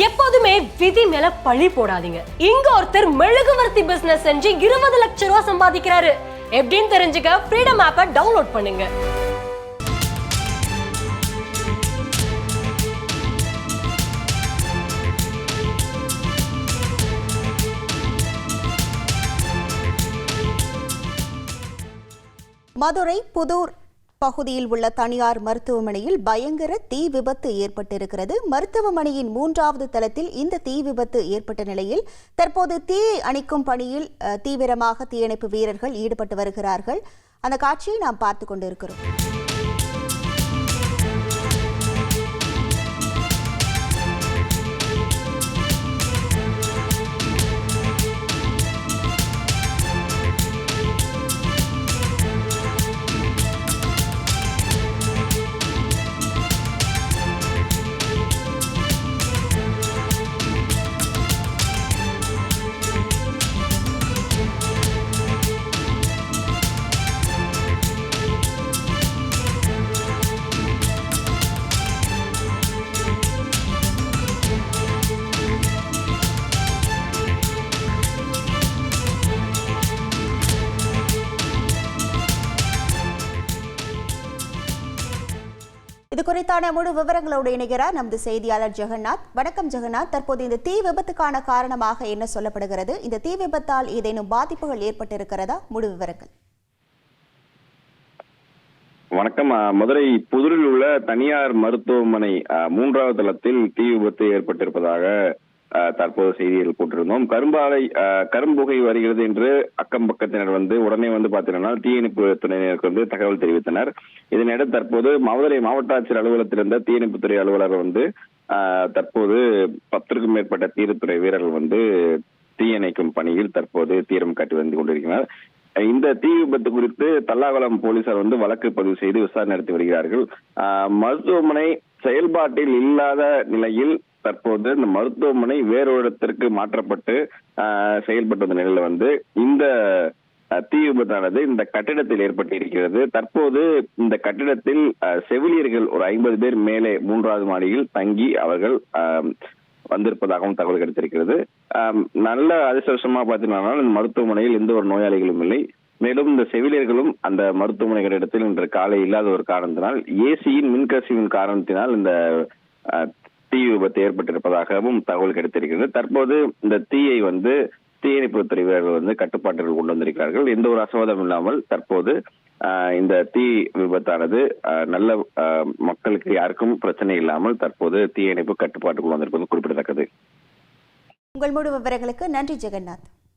எப்போதுமே விதி மேல பழி போடாதீங்க. இங்க ஒருத்தர் மெழுகுவர்த்தி பிசினஸ் செஞ்சு 20 லட்சம் ரூபாய் சம்பாதிக்கிறாரு. எப்படின்னு தெரிஞ்சுக்க ஃப்ரீடம் ஆப்பை டவுன்லோட் பண்ணுங்க. மதுரை புதூர் பகுதியில் உள்ள தனியார் மருத்துவமனையில் பயங்கர தீ விபத்து ஏற்பட்டிருக்கிறது. மருத்துவமனையின் 3வது தளத்தில் இந்த தீ விபத்து ஏற்பட்ட நிலையில் தற்போது தீயை அணைக்கும் பணியில் தீவிரமாக தீயணைப்பு வீரர்கள் ஈடுபட்டு வருகிறார்கள். அந்த காட்சியை நாம் பார்த்து கொண்டிருக்கிறோம். இது குறித்தான முழு விவரங்களோடு இணைகிறார் நமது செய்தியாளர் ஜெகநாத். வணக்கம் ஜெகநாத். தற்போது இந்த தீ விபத்துக்கான காரணமாக என்ன சொல்லப்படுகிறது? இந்த தீ விபத்தால் ஏதேனும் பாதிப்புகள் ஏற்பட்டிருக்கிறதா? முழு விவரங்கள். வணக்கம். மதுரை புதூரில் உள்ள தனியார் மருத்துவமனை 3வது தளத்தில் தீ விபத்து ஏற்பட்டிருப்பதாக தற்போது செய்திகள் போட்டிருந்தோம். கரும்புகை வருகிறது என்று அக்கம் பக்கத்தினர் உடனே பாத்தீங்கன்னா தீயணைப்பு துறையினருக்கு தகவல் தெரிவித்தனர். இதனிடையே தற்போது மதுரை மாவட்ட ஆட்சியர் அலுவலகத்தில் இருந்த தீயணைப்பு துறை அலுவலர் தற்போது 10க்கும் மேற்பட்ட தீயணைப்புத்துறை வீரர்கள் தீயணைக்கும் பணியில் தற்போது தீவிரம் காட்டி வந்து கொண்டிருக்கிறார். இந்த தீ விபத்து குறித்து தல்லாகுளம் போலீசார் வழக்கு பதிவு செய்து விசாரணை நடத்தி வருகிறார்கள். மருத்துவமனை செயல்பாட்டில் இல்லாத நிலையில் தற்போது இந்த மருத்துவமனை வேறொரு இடத்திற்கு மாற்றப்பட்டு செயல்பட்டு வந்த நிலையில இந்த தீ விபத்தானது இந்த கட்டிடத்தில் ஏற்பட்டிருக்கிறது. தற்போது இந்த கட்டிடத்தில் செவிலியர்கள் ஒரு 50 பேர் மேலே 3வது மாடியில் தங்கி அவர்கள் வந்திருப்பதாகவும் தகவல் கிடைத்திருக்கிறது. நல்ல அதிர்ஷ்டமா பார்த்தீங்கன்னா இந்த மருத்துவமனையில் எந்த ஒரு நோயாளிகளும் இல்லை. மேலும் இந்த செவிலியர்களும் அந்த மருத்துவமனை கட்டிடத்தில் இன்று காலை இல்லாத ஒரு காரணத்தினால் ஏசியின் மின்கசிவின் காரணத்தினால் இந்த தீ விபத்து ஏற்பட்டிருப்பதாகவும் தகவல் கிடைத்திருக்கிறது. தற்போது இந்த தீயை தீயணைப்புத்துறை வீரர்கள் கட்டுப்பாட்டில் கொண்டு வந்திருக்கிறார்கள். எந்த ஒரு அசம்பாவிதம் இல்லாமல் தற்போது இந்த தீ விபத்தானது நல்ல மக்களுக்கு யாருக்கும் பிரச்சனை இல்லாமல் தற்போது தீயணைப்பு கட்டுப்பாட்டுக்குள் வந்திருப்பது குறிப்பிடத்தக்கது. உங்கள் முழு விவரங்களுக்கு நன்றி ஜெகநாத்.